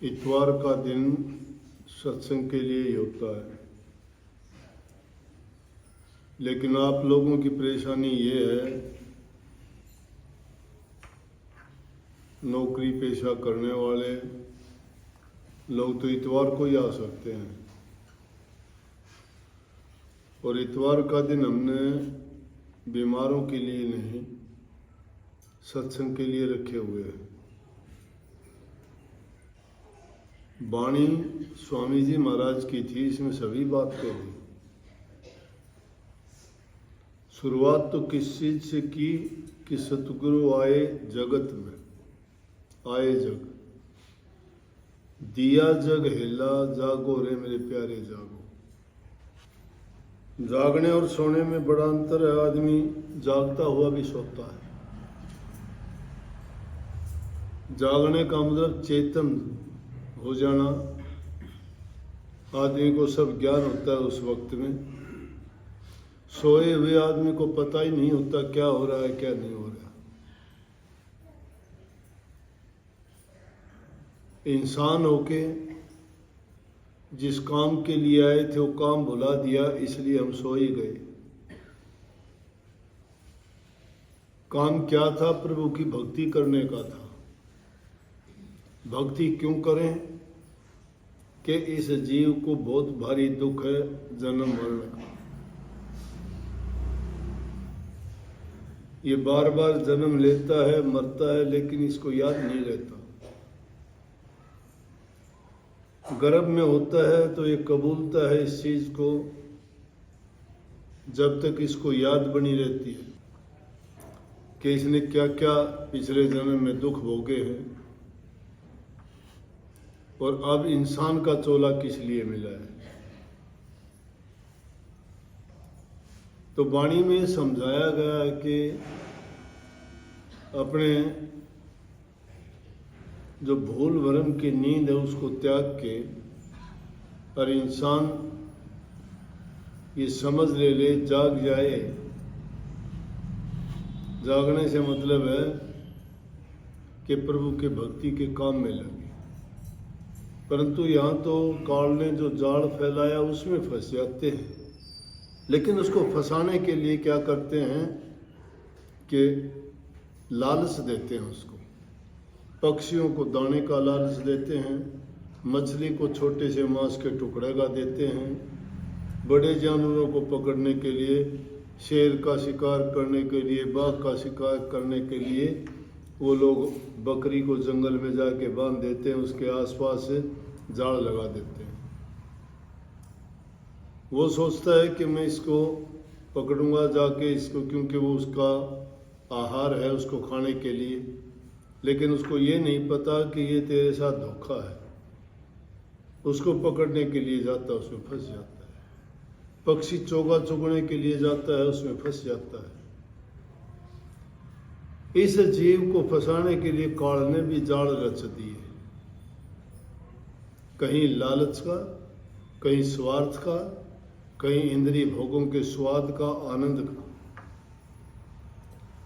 इतवार का दिन सत्संग के लिए ही होता है, लेकिन आप लोगों की परेशानी ये है, नौकरी पेशा करने वाले लोग तो इतवार को ही आ सकते हैं, और इतवार का दिन हमने बीमारों के लिए नहीं, सत्संग के लिए रखे हुए हैं। वाणी स्वामी जी महाराज की थी, इसमें सभी बात कही। शुरुआत तो किस चीज से की कि सतगुरु आए जगत में, आए जग, दिया जग हिला, जागो रे मेरे प्यारे जागो। जागने और सोने में बड़ा अंतर है। आदमी जागता हुआ भी सोता है। जागने का मतलब चेतन हो जाना। आदमी को सब ज्ञान होता है उस वक्त में। सोए हुए आदमी को पता ही नहीं होता क्या हो रहा है क्या नहीं हो रहा। इंसान होके जिस काम के लिए आए थे वो काम भुला दिया, इसलिए हम सो ही गए। काम क्या था? प्रभु की भक्ति करने का था। भक्ति क्यों करें? कि इस जीव को बहुत भारी दुख है जन्म मरण का। ये बार बार जन्म लेता है, मरता है, लेकिन इसको याद नहीं रहता। गर्भ में होता है तो ये कबूलता है इस चीज को, जब तक इसको याद बनी रहती है कि इसने क्या क्या पिछले जन्म में दुख भोगे हैं और अब इंसान का चोला किस लिए मिला है। तो वाणी में समझाया गया है कि अपने जो भूल भरम की नींद है उसको त्याग के, और इंसान ये समझ ले जाग जाए। जागने से मतलब है कि प्रभु के भक्ति के काम में लगे। परंतु यहाँ तो काल ने जो जाल फैलाया उसमें फंस जाते हैं। लेकिन उसको फंसाने के लिए क्या करते हैं कि लालच देते हैं उसको। पक्षियों को दाने का लालच देते हैं, मछली को छोटे से मांस के टुकड़े का देते हैं, बड़े जानवरों को पकड़ने के लिए, शेर का शिकार करने के लिए, बाघ का शिकार करने के लिए वो लोग बकरी को जंगल में जाके बांध देते हैं, उसके आसपास जाल लगा देते हैं। वो सोचता है कि मैं इसको पकड़ूंगा जाके इसको, क्योंकि वो उसका आहार है उसको खाने के लिए। लेकिन उसको ये नहीं पता कि ये तेरे साथ धोखा है। उसको पकड़ने के लिए जाता है, उसमें फंस जाता है। पक्षी चोगा चुगने के लिए जाता है, उसमें फंस जाता है। इस जीव को फंसाने के लिए काल ने भी जाल रच दिए, कहीं लालच का, कहीं स्वार्थ का, कहीं इंद्रिय भोगों के स्वाद का, आनंद का।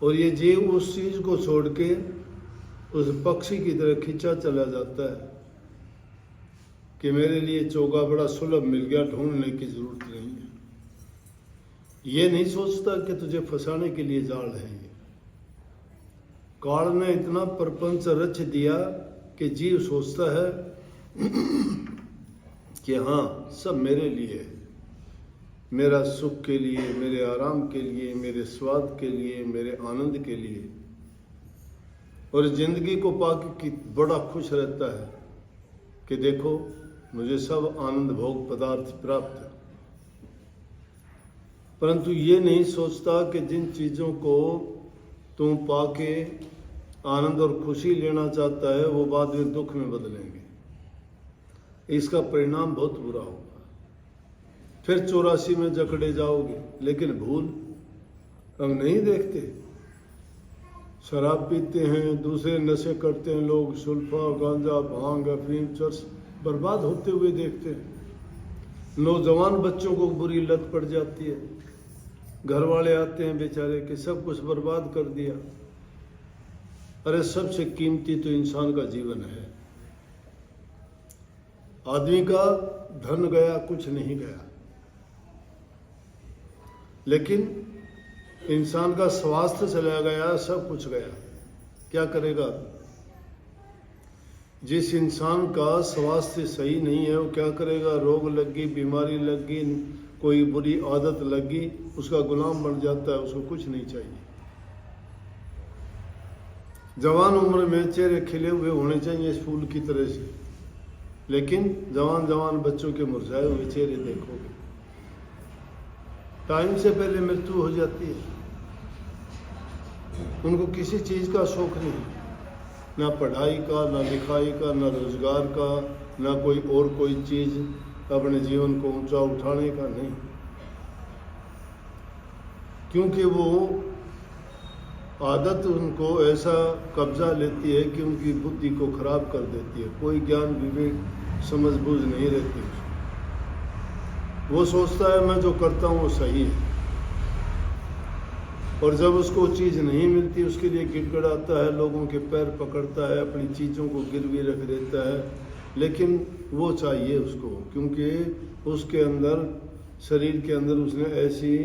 और ये जीव उस चीज को छोड़ के उस पक्षी की तरह खींचा चला जाता है कि मेरे लिए चोगा बड़ा सुलभ मिल गया, ढूंढने की जरूरत नहीं है। ये नहीं सोचता कि तुझे फंसाने के लिए जाल है। ये काल ने इतना प्रपंच रच दिया कि जीव सोचता है कि हाँ सब मेरे लिए है, मेरा सुख के लिए, मेरे आराम के लिए, मेरे स्वाद के लिए, मेरे आनंद के लिए। और जिंदगी को पाके बड़ा खुश रहता है कि देखो मुझे सब आनंद भोग पदार्थ प्राप्त है। परंतु ये नहीं सोचता कि जिन चीजों को तुम पाके आनंद और खुशी लेना चाहता है वो बाद में दुख में बदलेंगे। इसका परिणाम बहुत बुरा होगा। फिर 84 में जकड़े जाओगे। लेकिन भूल हम नहीं देखते। शराब पीते हैं, दूसरे नशे करते हैं लोग, सुल्फा, गांजा, भांग, अफीम, चरस बर्बाद होते हुए देखते हैं। नौजवान बच्चों को बुरी लत पड़ जाती है। घर वाले आते हैं बेचारे कि सब कुछ बर्बाद कर दिया। अरे सबसे कीमती तो इंसान का जीवन है। आदमी का धन गया, कुछ नहीं गया, लेकिन इंसान का स्वास्थ्य चला गया, सब कुछ गया। क्या करेगा? जिस इंसान का स्वास्थ्य सही नहीं है वो क्या करेगा? रोग लग गई, बीमारी लग गई, कोई बुरी आदत लग गई, उसका गुलाम बन जाता है, उसको कुछ नहीं चाहिए। जवान उम्र में चेहरे खिले हुए होने चाहिए इस फूल की तरह से, लेकिन जवान जवान बच्चों के मुरझाए हुए चेहरे देखोगे, टाइम से पहले मृत्यु हो जाती है। उनको किसी चीज का शौक नहीं, ना पढ़ाई का, ना लिखाई का, ना रोजगार का, ना कोई और कोई चीज अपने जीवन को ऊंचा उठाने का नहीं, क्योंकि वो आदत उनको ऐसा कब्जा लेती है कि उनकी बुद्धि को खराब कर देती है। कोई ज्ञान विवेक समझ बूझ नहीं रहती उसको। वो सोचता है मैं जो करता हूँ वो सही है, और जब उसको चीज़ नहीं मिलती उसके लिए गिड़गिड़ाता है, लोगों के पैर पकड़ता है, अपनी चीज़ों को गिरवी रख देता है, लेकिन वो चाहिए उसको, क्योंकि उसके अंदर, शरीर के अंदर उसने ऐसी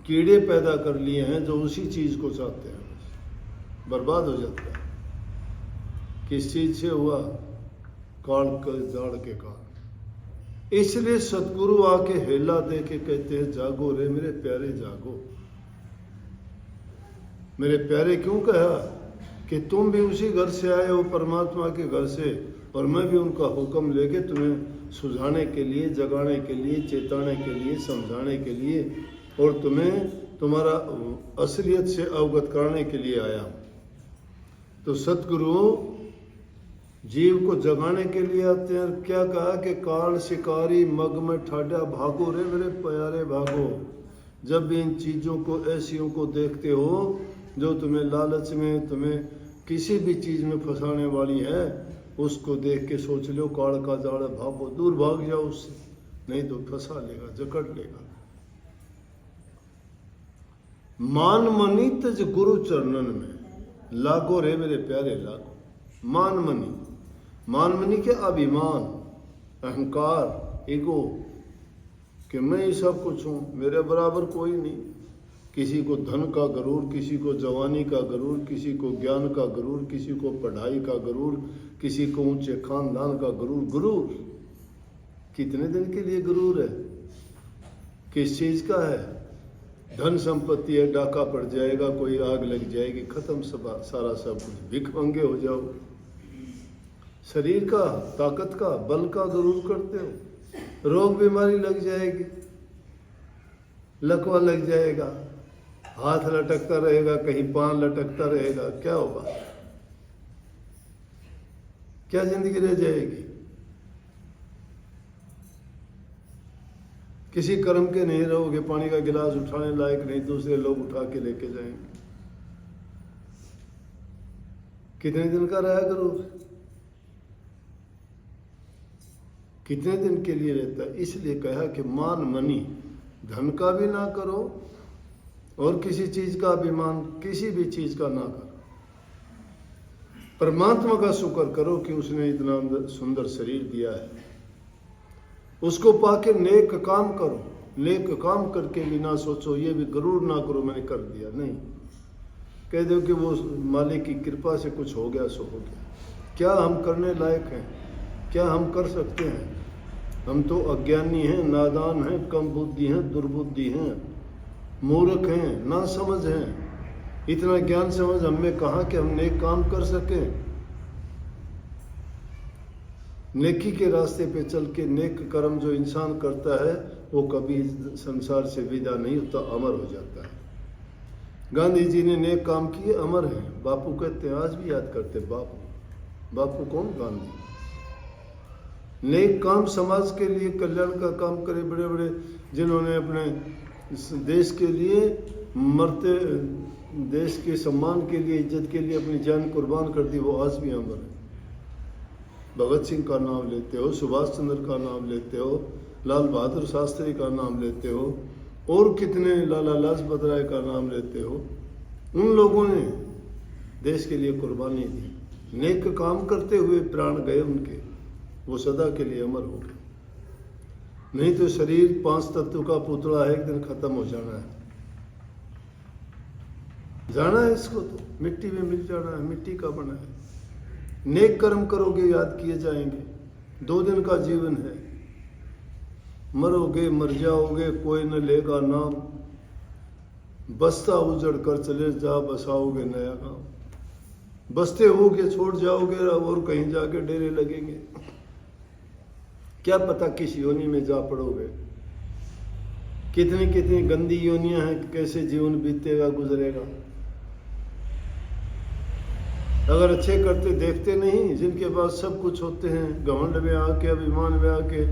कीड़े पैदा कर लिए हैं जो उसी चीज़ को चाहते हैं, बर्बाद हो जाता है। किस चीज़ से हुआ? काल के जाड़ के कारण। इसलिए सतगुरु आके हेला दे के कहते हैं जागो रे मेरे प्यारे जागो। मेरे प्यारे क्यों कहा? कि तुम भी उसी घर से आए हो, परमात्मा के घर से, और मैं भी उनका हुक्म लेके तुम्हें सुझाने के लिए, जगाने के लिए, चेताने के लिए, समझाने के लिए, और तुम्हें तुम्हारा असलियत से अवगत कराने के लिए आया हूं। तो सतगुरु जीव को जगाने के लिए आते हैं। क्या कहा? कि काल शिकारी मग में ठाडा, भागो रे मेरे प्यारे भागो। जब भी इन चीज़ों को, ऐसियों को देखते हो जो तुम्हें लालच में, तुम्हें किसी भी चीज़ में फंसाने वाली है, उसको देख के सोच लो काल का जाड़, भागो, दूर भाग जाओ उससे, नहीं तो फंसा लेगा, जकड़ लेगा। मान मनी तज गुरु चरणन में, लागो रे मेरे प्यारे लागो। मान मनी, मान मनी के अभिमान, अहंकार, ईगो, कि मैं ही सब कुछ हूँ, मेरे बराबर कोई नहीं। किसी को धन का गरूर, किसी को जवानी का गरूर, किसी को ज्ञान का गरूर, किसी को पढ़ाई का गरूर, किसी को ऊंचे खानदान का गरूर। गरूर कितने दिन के लिए गरूर है? किस चीज़ का है? धन संपत्ति है, डाका पड़ जाएगा, कोई आग लग जाएगी, खत्म सारा सब कुछ, भिखमंगे हो जाओ। शरीर का, ताकत का, बल का गरूर करते हो, रोग बीमारी लग जाएगी, लकवा लग जाएगा, हाथ लटकता रहेगा, कहीं पांव लटकता रहेगा, क्या होगा? क्या जिंदगी रह जाएगी? किसी कर्म के नहीं रहोगे, पानी का गिलास उठाने लायक नहीं, दूसरे लोग उठा के लेके जाएंगे। कितने दिन का रहा गरूर? कितने दिन के लिए रहता है? इसलिए कहा कि मान मनी, धन का भी ना करो और किसी चीज का अभिमान, किसी भी चीज का ना करो। परमात्मा का शुक्र करो कि उसने इतना सुंदर शरीर दिया है, उसको पाके नेक काम करो। नेक काम करके भी ना सोचो, ये भी गरूर ना करो मैंने कर दिया, नहीं। कह दो कि वो मालिक की कृपा से कुछ हो गया सो हो गया। क्या हम करने लायक हैं? क्या हम कर सकते हैं? हम तो अज्ञानी हैं, नादान हैं, कम बुद्धि हैं, दुर्बुद्धि हैं, मूर्ख हैं, ना समझ हैं। इतना ज्ञान समझ हमें कहाँ कि हम नेक काम कर सकें। नेकी के रास्ते पे चल के नेक कर्म जो इंसान करता है वो कभी संसार से विदा नहीं होता, अमर हो जाता है। गांधी जी ने नेक काम किए, अमर हैं। बापू कहते हैं, आज भी याद करते बापू। बापू कौन? गांधी। नेक काम समाज के लिए कल्याण का काम करे, बड़े बड़े जिन्होंने अपने देश के लिए मरते, देश के सम्मान के लिए, इज्जत के लिए अपनी जान कुर्बान कर दी, वो आज भी अमर है। भगत सिंह का नाम लेते हो, सुभाष चंद्र का नाम लेते हो, लाल बहादुर शास्त्री का नाम लेते हो, और कितने, लाला लाजपत राय का नाम लेते हो। उन लोगों ने देश के लिए कुर्बानी दी, नेक काम करते हुए प्राण गए उनके। वो सदा के लिए अमर होगा। नहीं तो शरीर 5 तत्व का पुतला है, एक दिन खत्म हो जाना है। जाना है इसको, तो मिट्टी में मिल जाना है, मिट्टी का बना है। नेक कर्म करोगे याद किए जाएंगे। 2 दिन का जीवन है, मरोगे मर जाओगे, कोई न लेगा नाम। बस्ता उजड़ कर चले जा, बसाओगे नया गांव। बसते होगे छोड़ जाओगे और कहीं जाके डेरे लगेंगे। क्या पता किस योनि में जा पड़ोगे। कितनी कितनी गंदी योनियां हैं, कैसे जीवन बीतेगा गुजरेगा। अगर अच्छे करते देखते नहीं, जिनके पास सब कुछ होते हैं, घमंड में आके अभिमान में आके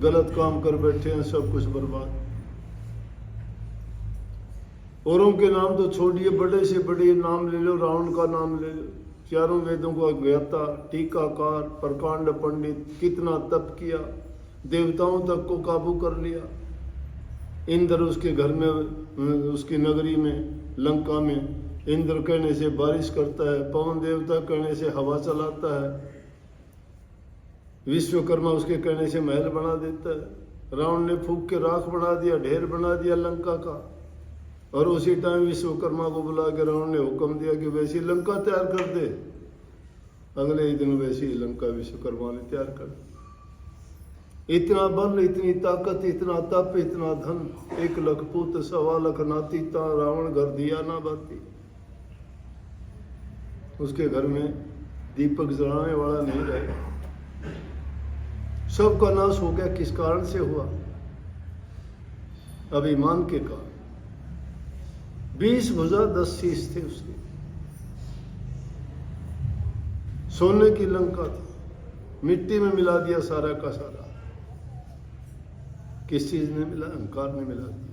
गलत काम कर बैठे हैं, सब कुछ बर्बाद। औरों के नाम तो छोड़िए, बड़े से बड़े नाम ले लो, रावण का नाम ले लो, 4 वेदों का ज्ञाता, टीकाकार, प्रकांड पंडित, कितना तप किया, देवताओं तक को काबू कर लिया। इंद्र उसके घर में, उसकी नगरी में, लंका में, इंद्र कहने से बारिश करता है, पवन देवता कहने से हवा चलाता है, विश्वकर्मा उसके कहने से महल बना देता है। रावण ने फूंक के राख बना दिया, ढेर बना दिया लंका का। और उसी टाइम विश्वकर्मा को बुला के रावण ने हुक्म दिया कि वैसी लंका तैयार कर दे। अगले ही दिन वैसी लंका विश्वकर्मा ने तैयार कर दी। इतना बल, इतनी ताकत, इतना तप, इतना धन, 1 लाख पुत्र, 1.25 लाख नाती, ता रावण घर दिया ना बाती। उसके घर में दीपक जलाने वाला नहीं रहेगा। सबका नाश हो गया। किस कारण से हुआ? अभिमान के कारण। 20 भुजा 10 शीश थे उसके। सोने की लंका थी, मिट्टी में मिला दिया सारा का सारा। किस चीज ने मिला? अहंकार ने मिला दिया।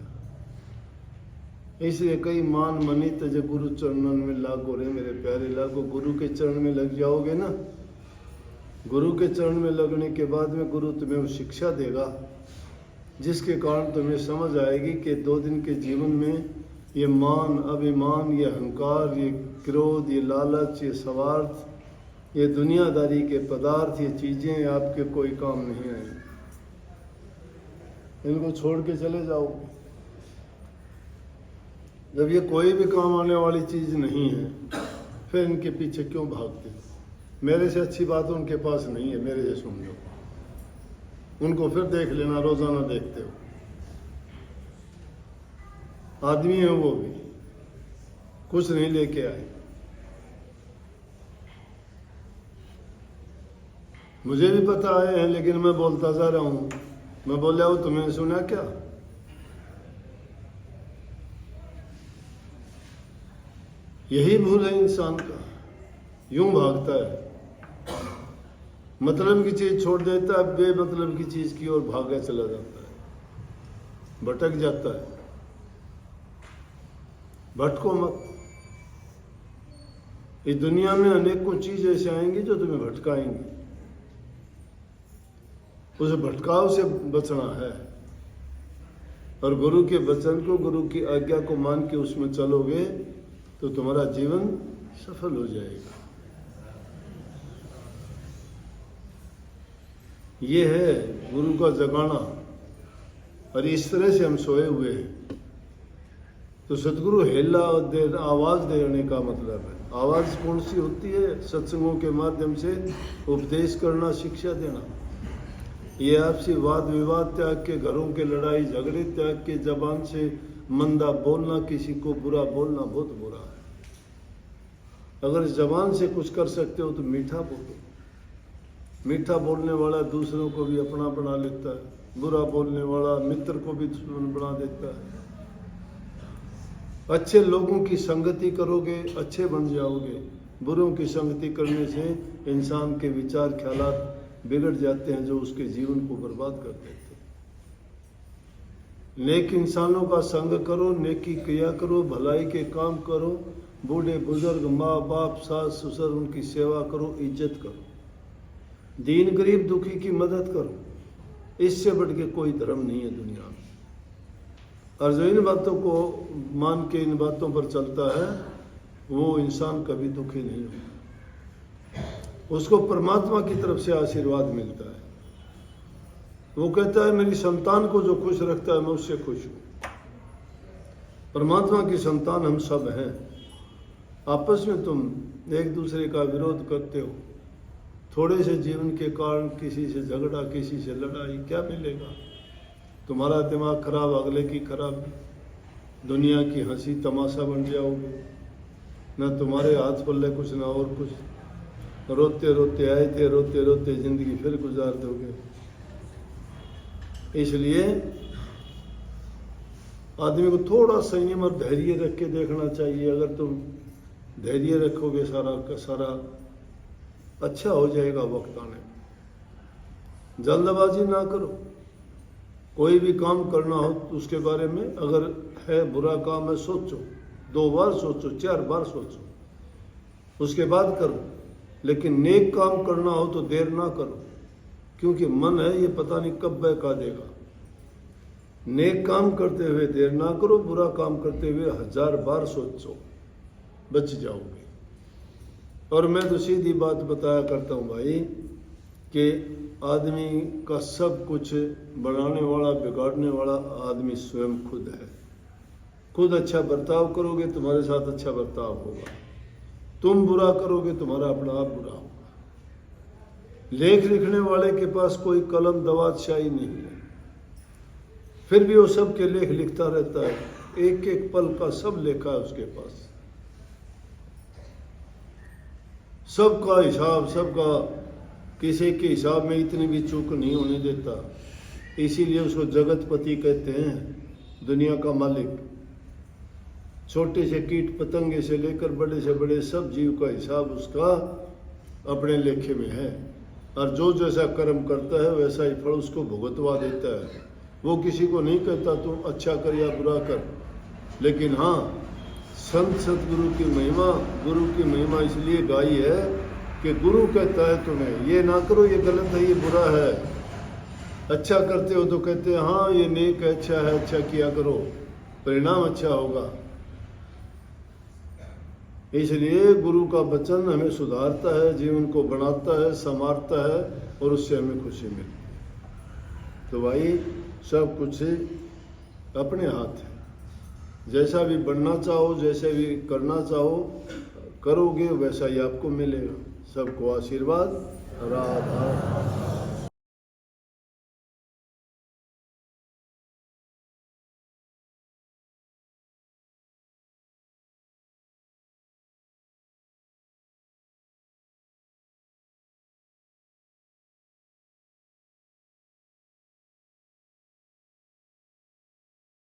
इसलिए कई मान मनी तज गुरु चरणन में लागो रे मेरे प्यारे लागो। गुरु के चरण में लग जाओगे ना, गुरु के चरण में लगने के बाद में गुरु तुम्हें वो शिक्षा देगा जिसके कारण तुम्हें समझ आएगी कि 2 दिन के जीवन में ये मान, अभिमान, ये अहंकार, ये क्रोध, ये लालच, ये स्वार्थ, ये दुनियादारी के पदार्थ, ये चीजें आपके कोई काम नहीं आएंगी। इनको छोड़ के चले जाओ। जब ये कोई भी काम आने वाली चीज नहीं है, फिर इनके पीछे क्यों भागते हो? मेरे से अच्छी बात उनके पास नहीं है, मेरे से सुन लो। उनको फिर देख लेना, रोजाना देखते हो। आदमी है वो भी, कुछ नहीं लेके आए। मुझे भी पता आए हैं, लेकिन मैं बोलता जा रहा हूं। मैं बोल रहा हूं, तुम्हें सुना क्या? यही भूल है इंसान का, यूं भागता है। मतलब की चीज छोड़ देता है, बेमतलब की चीज की ओर भागा चला जाता है, भटक जाता है। भटको मत। इस दुनिया में अनेकों चीज ऐसे आएंगी जो तुम्हें भटकाएंगी। उस भटकाव से बचना है और गुरु के वचन को, गुरु की आज्ञा को मान के उसमें चलोगे तो तुम्हारा जीवन सफल हो जाएगा। ये है गुरु का जगाना। और इस तरह से हम सोए हुए हैं तो सदगुरु हेला आवाज देने का मतलब है। आवाज कौन सी होती है? सत्संगों के माध्यम से उपदेश करना, शिक्षा देना। ये आपसी वाद विवाद त्याग के, घरों के लड़ाई झगड़े त्याग के, जबान से मंदा बोलना, किसी को बुरा बोलना बहुत बुरा है। अगर जबान से कुछ कर सकते हो तो मीठा बोलो। मीठा बोलने वाला दूसरों को भी अपना बना लेता है, बुरा बोलने वाला मित्र को भी दुश्मन बना देता है। अच्छे लोगों की संगति करोगे, अच्छे बन जाओगे। बुरों की संगति करने से इंसान के विचार ख्यालात बिगड़ जाते हैं, जो उसके जीवन को बर्बाद कर देते हैं। नेक इंसानों का संग करो, नेकी किया करो, भलाई के काम करो, बूढ़े बुजुर्ग, माँ बाप, सास ससुर, उनकी सेवा करो, इज्जत करो, दीन गरीब दुखी की मदद करो। इससे बढ़ के कोई धर्म नहीं है दुनिया में। और जो इन बातों को मान के इन बातों पर चलता है, वो इंसान कभी दुखी नहीं होता। उसको परमात्मा की तरफ से आशीर्वाद मिलता है। वो कहता है मेरी संतान को जो खुश रखता है मैं उससे खुश हूँ। परमात्मा की संतान हम सब हैं। आपस में तुम एक दूसरे का विरोध करते हो, थोड़े से जीवन के कारण किसी से झगड़ा, किसी से लड़ाई, क्या मिलेगा? तुम्हारा दिमाग खराब, अगले की खराबी, दुनिया की हंसी तमाशा बन जाओगे। न तुम्हारे हाथ पल्ले कुछ, ना और कुछ। रोते रोते आए थे, रोते रोते जिंदगी फिर गुजार दोगे। इसलिए आदमी को थोड़ा संयम और धैर्य रख के देखना चाहिए। अगर तुम धैर्य रखोगे सारा का सारा अच्छा हो जाएगा वक्त आने में। जल्दबाजी ना करो। कोई भी काम करना हो तो उसके बारे में अगर है बुरा काम है सोचो, 2 बार सोचो, 4 बार सोचो, उसके बाद करो। लेकिन नेक काम करना हो तो देर ना करो, क्योंकि मन है ये पता नहीं कब बहका देगा। नेक काम करते हुए देर ना करो, बुरा काम करते हुए 1000 बार सोचो, बच जाओगे। और मैं तो सीधी बात बताया करता हूँ भाई कि आदमी का सब कुछ बढ़ाने वाला, बिगाड़ने वाला आदमी स्वयं खुद है। खुद अच्छा बर्ताव करोगे तुम्हारे साथ अच्छा बर्ताव होगा, तुम बुरा करोगे तुम्हारा अपना आप बुरा होगा। लेख लिखने वाले के पास कोई कलम दवात शाही नहीं है, फिर भी वो सबके लेख लिखता रहता है। एक एक पल का सब लेखा है उसके पास, सबका हिसाब, सबका, किसी के हिसाब में इतनी भी चूक नहीं होने देता। इसीलिए उसको जगतपति कहते हैं, दुनिया का मालिक। छोटे से कीट पतंगे से लेकर बड़े से बड़े सब जीव का हिसाब उसका अपने लेखे में है। और जो जैसा कर्म करता है वैसा ही फल उसको भुगतवा देता है। वो किसी को नहीं कहता तुम अच्छा कर या बुरा कर। लेकिन हाँ, संत सतगुरु की महिमा, गुरु की महिमा इसलिए गाई है कि गुरु कहता है तुम्हें ये ना करो, ये गलत है, ये बुरा है। अच्छा करते हो तो कहते हैं हाँ ये नेक है, अच्छा है, अच्छा किया करो, परिणाम अच्छा होगा। इसलिए गुरु का वचन हमें सुधारता है, जीवन को बनाता है, संवारता है और उससे हमें खुशी मिलती है। तो भाई सब कुछ अपने हाथ है। जैसा भी बनना चाहो, जैसे भी करना चाहो करोगे वैसा ही आपको मिलेगा। सबको आशीर्वाद। राधा।